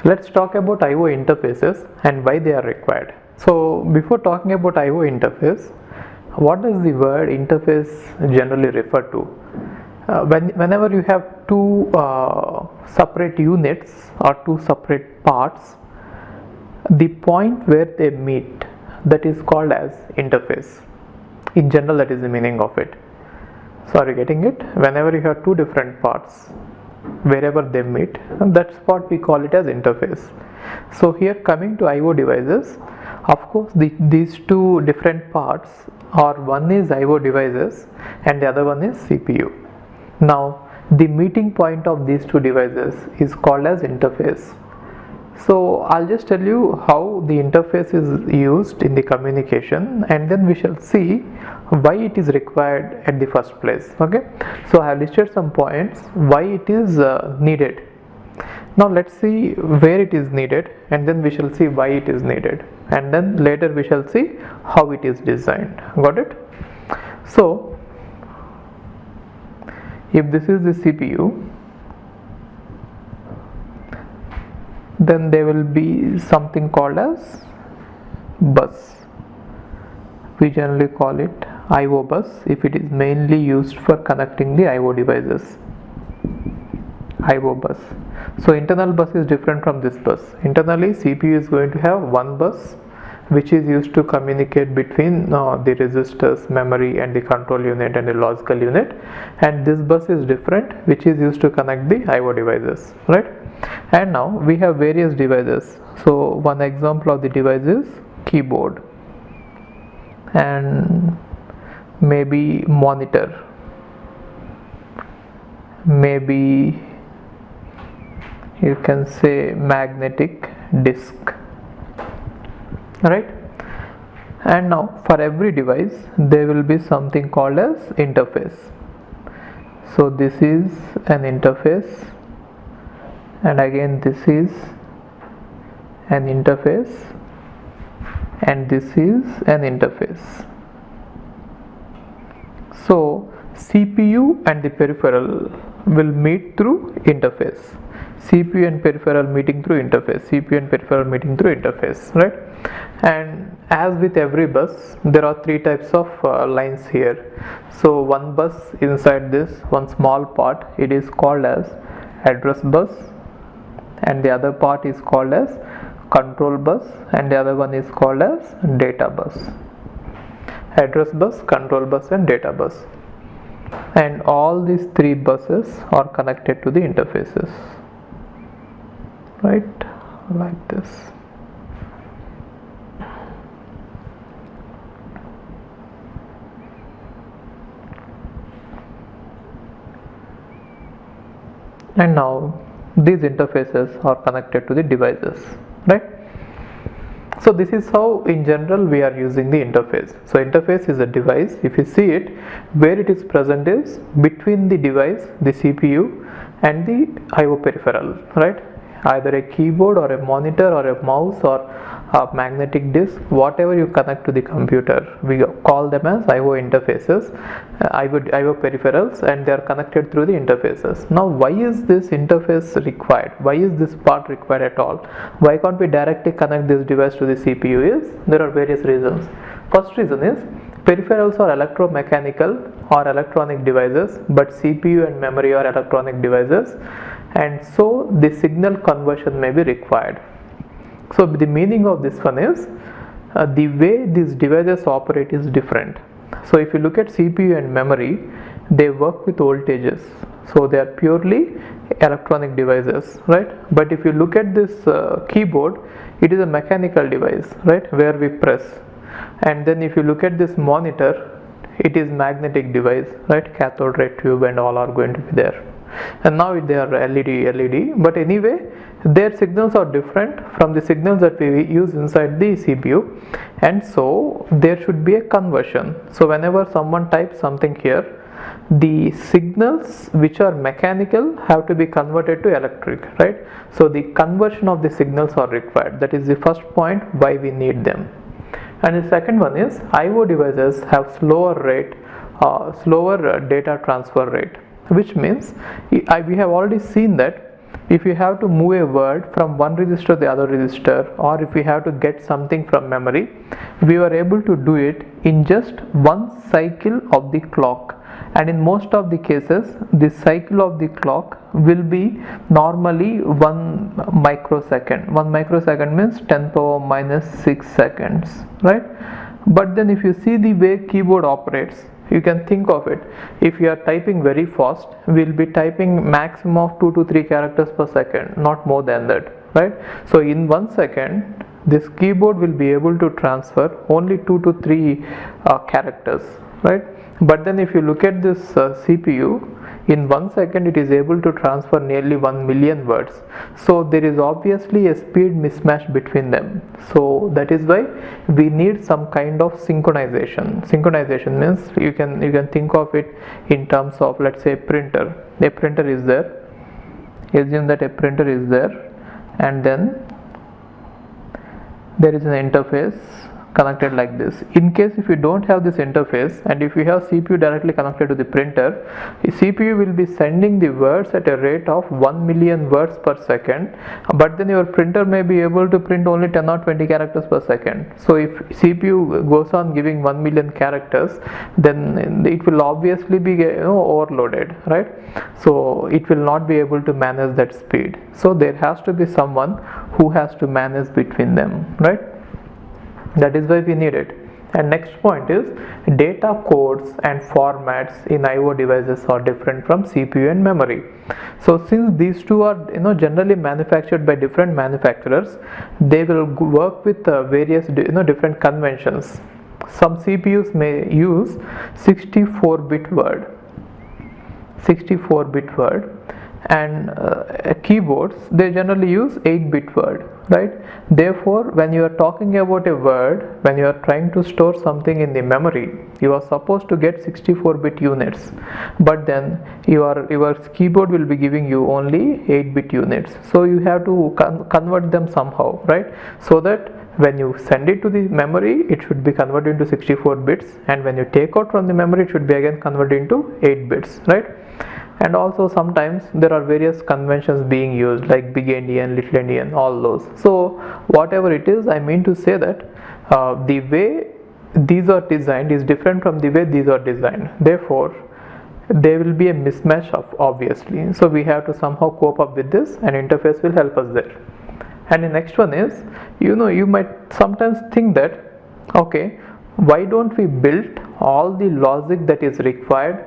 Let's talk about I/O interfaces and why they are required. So before talking about I/O interface, what does the word interface generally refer to? Whenever you have two separate units or two separate parts, the point where they meet, that is called as interface. In general, that is the meaning of it. So are you getting it? Whenever you have two different parts, wherever they meet, that's what we call it as interface. So here, coming to I/O devices, of course these two different parts are, one is I/O devices and the other one is CPU. Now the meeting point of these two devices is called as interface. So I'll just tell you how the interface is used in the communication, and then we shall see why it is required at the first place. Okay, so I have listed some points why it is needed. Now let's see where it is needed, and then we shall see why it is needed, and then later we shall see how it is designed. Got it? So if this is the CPU, then there will be something called as bus. We generally call it I/O bus if it is mainly used for connecting the I/O devices. I/O bus. So internal bus is different from this bus. Internally, CPU is going to have one bus which is used to communicate between the resistors, memory, and the control unit and the logical unit, and this bus is different, which is used to connect the I/O devices, right? And now we have various devices. So one example of the device is keyboard, and maybe monitor, maybe you can say magnetic disc, right? And now for every device there will be something called as interface. So this is an interface, and again this is an interface, and this is an interface. So CPU and the peripheral will meet through interface. CPU and peripheral meeting through interface, CPU and peripheral meeting through interface, right? And as with every bus, there are three types of lines here. So one bus inside this, one small part, it is called as address bus, and the other part is called as control bus, and the other one is called as data bus. Address bus, control bus, and data bus. And all these three buses are connected to the interfaces, right? Like this. And now these interfaces are connected to the devices, right? So this is how in general we are using the interface. So interface is a device, if you see it, where it is present is between the device, the CPU, and the I/O peripheral, right? Either a keyboard or a monitor or a mouse or a magnetic disc, whatever you connect to the computer, we call them as I/O interfaces, I/O peripherals, and they are connected through the interfaces. Now why is this interface required? Why is this part required at all? Why can't we directly connect this device to the CPU? Is there are various reasons. First reason is peripherals are electromechanical or electronic devices, but CPU and memory are electronic devices, and so the signal conversion may be required. So the meaning of this one is the way these devices operate is different. So if you look at CPU and memory, they work with voltages, so they are purely electronic devices, right? But if you look at this keyboard, it is a mechanical device, right, where we press. And then if you look at this monitor, it is magnetic device, right? Cathode ray tube and all are going to be there. And now they are LED, but anyway their signals are different from the signals that we use inside the CPU, and so there should be a conversion. So whenever someone types something here, the signals which are mechanical have to be converted to electric, right? So the conversion of the signals are required. That is the first point why we need them. And the second one is I/O devices have slower data transfer rate, which means we have already seen that if you have to move a word from one register to the other register, or if we have to get something from memory, we were able to do it in just one cycle of the clock. And in most of the cases, the cycle of the clock will be normally 1 microsecond. 1 microsecond means 10 power minus 6 seconds, right? But then if you see the way keyboard operates, you can think of it, if you are typing very fast, we'll be typing maximum of 2 to 3 characters per second, not more than that, right? So in 1 second, this keyboard will be able to transfer only 2 to 3 characters, right? But then if you look at this CPU, in 1 second it is able to transfer nearly 1 million words. So there is obviously a speed mismatch between them. So that is why we need some kind of synchronization. Synchronization means you can think of it in terms of, let's say, printer. A printer is there. Assume that a printer is there, and then there is an interface connected like this. In case if you don't have this interface, and if you have CPU directly connected to the printer, the CPU will be sending the words at a rate of 1 million words per second, but then your printer may be able to print only 10 or 20 characters per second. So if CPU goes on giving 1 million characters, then it will obviously be overloaded, right? So it will not be able to manage that speed. So there has to be someone who has to manage between them, right? That is why we need it. And next point is, data codes and formats in IO devices are different from CPU and memory. So since these two are generally manufactured by different manufacturers, they will work with various different conventions. Some CPUs may use 64-bit word, and keyboards, they generally use 8-bit word, right? Therefore, when you are talking about a word, when you are trying to store something in the memory, you are supposed to get 64-bit units, but then your keyboard will be giving you only 8-bit units. So you have to convert them somehow, right? So that when you send it to the memory, it should be converted into 64 bits, and when you take out from the memory, it should be again converted into 8 bits, right? And also sometimes there are various conventions being used, like big endian, little endian, all those. So whatever it is, I mean to say that the way these are designed is different from the way these are designed. Therefore there will be a mismatch of, obviously. So we have to somehow cope up with this, and interface will help us there. And the next one is, you might sometimes think that, okay, why don't we build all the logic that is required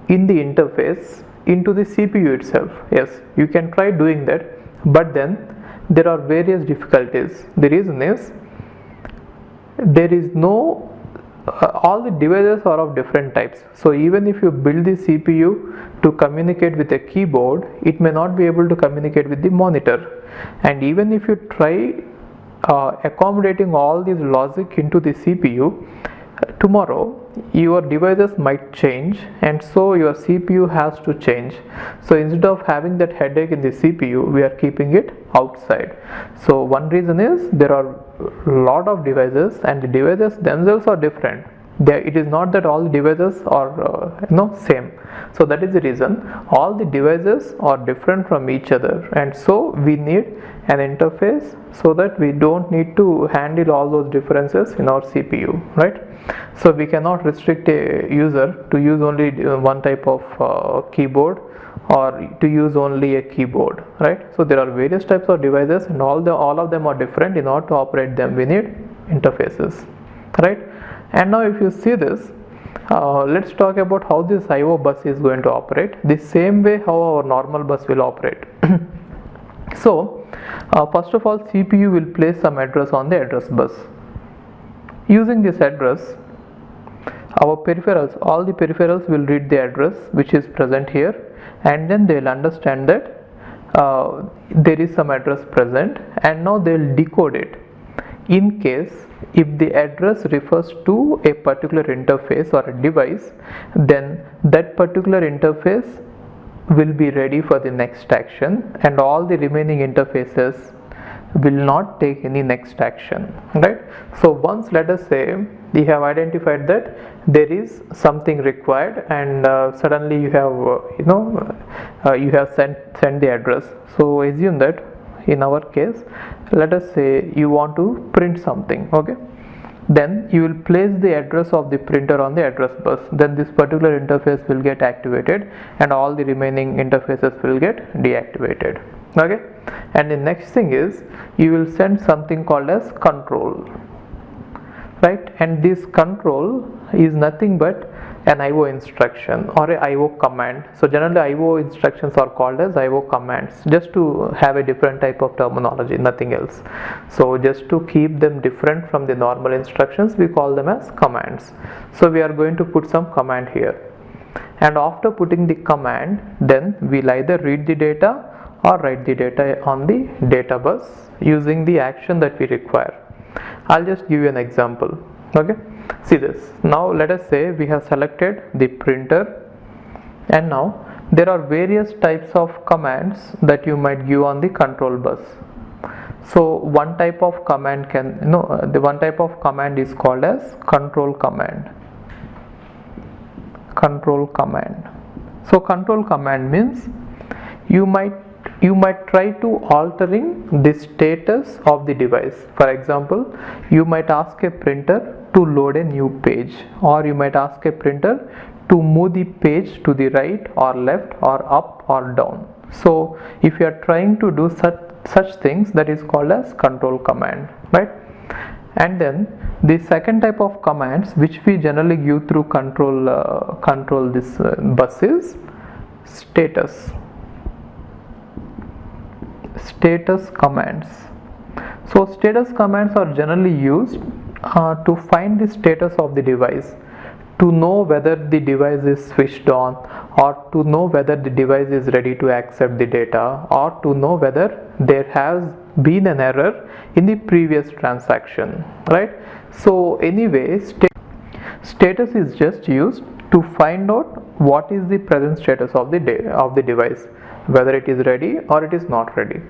in the interface into the CPU itself? Yes, you can try doing that, but then there are various difficulties. The reason is, there is no all the devices are of different types. So even if you build the CPU to communicate with a keyboard, it may not be able to communicate with the monitor. And even if you try accommodating all these logic into the CPU, tomorrow your devices might change, and so your CPU has to change. So instead of having that headache in the CPU, we are keeping it outside. So one reason is, there are a lot of devices, and the devices themselves are different. It is not that all the devices are same. So that is the reason all the devices are different from each other, and so we need an interface so that we don't need to handle all those differences in our CPU, right? So we cannot restrict a user to use only one type of keyboard, or to use only a keyboard, right? So there are various types of devices, and all of them are different. In order to operate them, we need interfaces, right? And now if you see this, let's talk about how this IO bus is going to operate, the same way how our normal bus will operate. So first of all, CPU will place some address on the address bus. Using this address, our peripherals, all the peripherals will read the address which is present here, and then they will understand that there is some address present, and now they will decode it. In case if the address refers to a particular interface or a device, then that particular interface will be ready for the next action, and all the remaining interfaces will not take any next action, right? So once, let us say, you have identified that there is something required, and suddenly you have you have sent the address. So assume that in our case, let us say you want to print something, okay? Then you will place the address of the printer on the address bus. Then this particular interface will get activated and all the remaining interfaces will get deactivated, okay? And the next thing is you will send something called as control, right? And this control is nothing but an IO instruction or a IO command. So generally IO instructions are called as IO commands, just to have a different type of terminology, nothing else. So just to keep them different from the normal instructions, we call them as commands. So we are going to put some command here, and after putting the command, then we'll either read the data or write the data on the data bus using the action that we require. I'll just give you an example, okay? See this. Now let us say we have selected the printer, and now there are various types of commands that you might give on the control bus. So one type of command the one type of command is called as control command. Control command. So control command means you might try to altering the status of the device. For example, you might ask a printer to load a new page, or you might ask a printer to move the page to the right or left or up or down. So if you are trying to do such things, that is called as control command, right? And then the second type of commands which we generally give through control this bus is status commands. So status commands are generally used to find the status of the device, to know whether the device is switched on, or to know whether the device is ready to accept the data, or to know whether there has been an error in the previous transaction, right? So anyway, status is just used to find out what is the present status of the device, whether it is ready or it is not ready.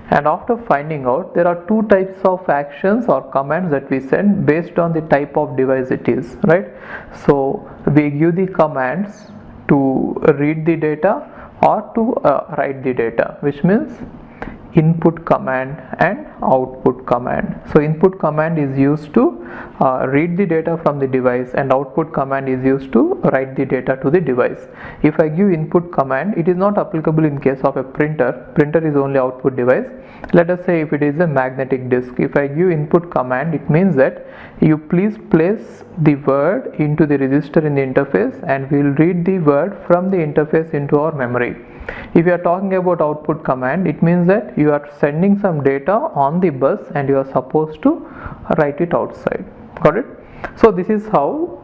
And after finding out, there are two types of actions or commands that we send based on the type of device it is, right? So we give the commands to read the data or to write the data, which means input command and output command. So input command is used to read the data from the device, and output command is used to write the data to the device. If I give input command, it is not applicable in case of a printer. Printer is only output device. Let us say if it is a magnetic disk, if I give input command, it means that you please place the word into the register in the interface, and we will read the word from the interface into our memory. If you are talking about output command, it means that you are sending some data on the bus and you are supposed to write it outside. Got it? So this is how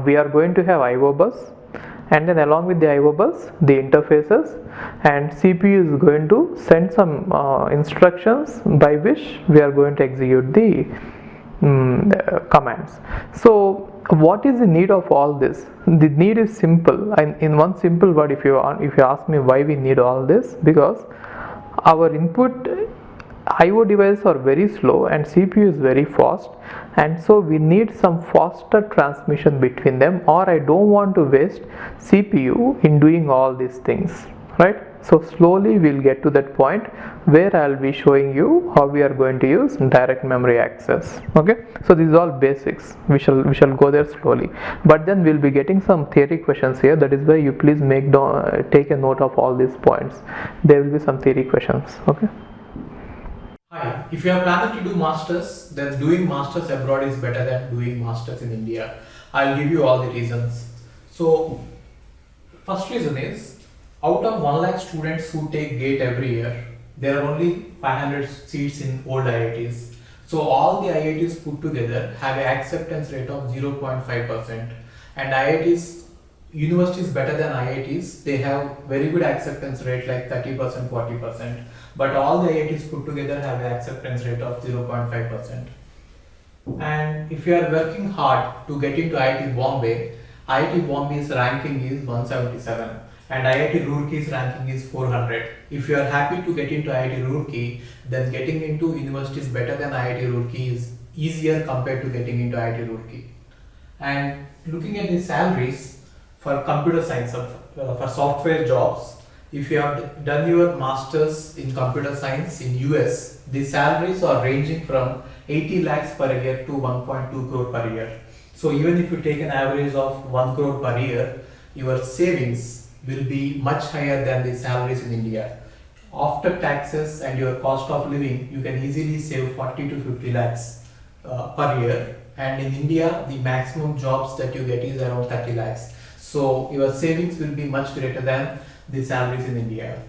we are going to have IO bus, and then along with the IO bus, the interfaces, and CPU is going to send some instructions by which we are going to execute the commands. So what is the need of all this? The need is simple. In one simple word, if you ask me why we need all this, because our input IO devices are very slow and CPU is very fast, and so we need some faster transmission between them, or I don't want to waste CPU in doing all these things, right? So slowly we'll get to that point where I'll be showing you how we are going to use direct memory access. Okay, so these are all basics. We shall go there slowly, but then we'll be getting some theory questions here. That is why you please take a note of all these points. There will be some theory questions. Okay. Hi, if you are planning to do masters, then doing masters abroad is better than doing masters in India. I'll give you all the reasons. So first reason is, out of 1 lakh students who take GATE every year, there are only 500 seats in old IITs. So all the IITs put together have an acceptance rate of 0.5%, and IITs, universities better than IITs, they have very good acceptance rate like 30%, 40%, but all the IITs put together have an acceptance rate of 0.5%. And if you are working hard to get into IIT Bombay's ranking is 177. and IIT Roorkee's ranking is 400. If you are happy to get into IIT Roorkee, then getting into universities better than IIT Roorkee is easier compared to getting into IIT Roorkee. And looking at the salaries for computer science, for software jobs, if you have done your masters in computer science in US, the salaries are ranging from 80 lakhs per year to 1.2 crore per year. So even if you take an average of 1 crore per year, your savings will be much higher than the salaries in India. After taxes and your cost of living, you can easily save 40 to 50 lakhs per year. And in India, the maximum jobs that you get is around 30 lakhs. So your savings will be much greater than the salaries in India.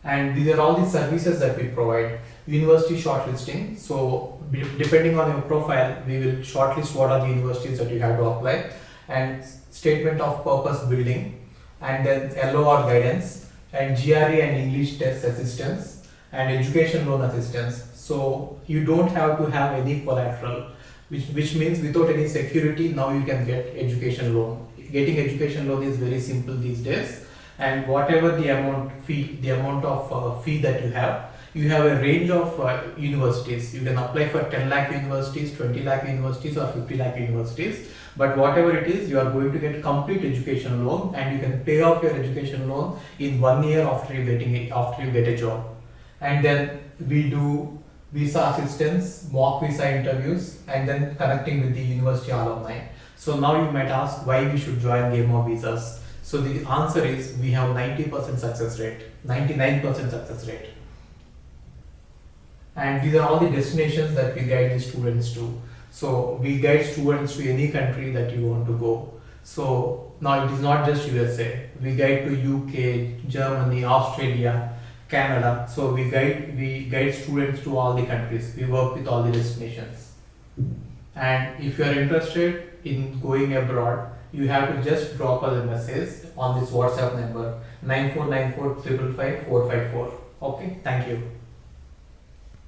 And these are all the services that we provide. University shortlisting. So depending on your profile, we will shortlist what are the universities that you have to apply, and statement of purpose building, and then LOR guidance, and GRE and English test assistance, and education loan assistance. So you don't have to have any collateral, which means without any security, now you can get education loan. Getting education loan is very simple these days, and whatever the amount of fee that you have a range of universities. You can apply for 10 lakh universities, 20 lakh universities, or 50 lakh universities. But whatever it is, you are going to get complete education loan, and you can pay off your education loan in 1 year after you get a job. And then we do visa assistance, mock visa interviews, and then connecting with the university alumni. So now you might ask why we should join Game of Visas. So the answer is we have 90% success rate, 99% success rate. And these are all the destinations that we guide the students to. So we guide students to any country that you want to go. So now it is not just USA. We guide to UK, Germany, Australia, Canada. So we guide students to all the countries. We work with all the destinations. And if you are interested in going abroad, you have to just drop us a message on this WhatsApp number 9494 555 454. Okay, thank you.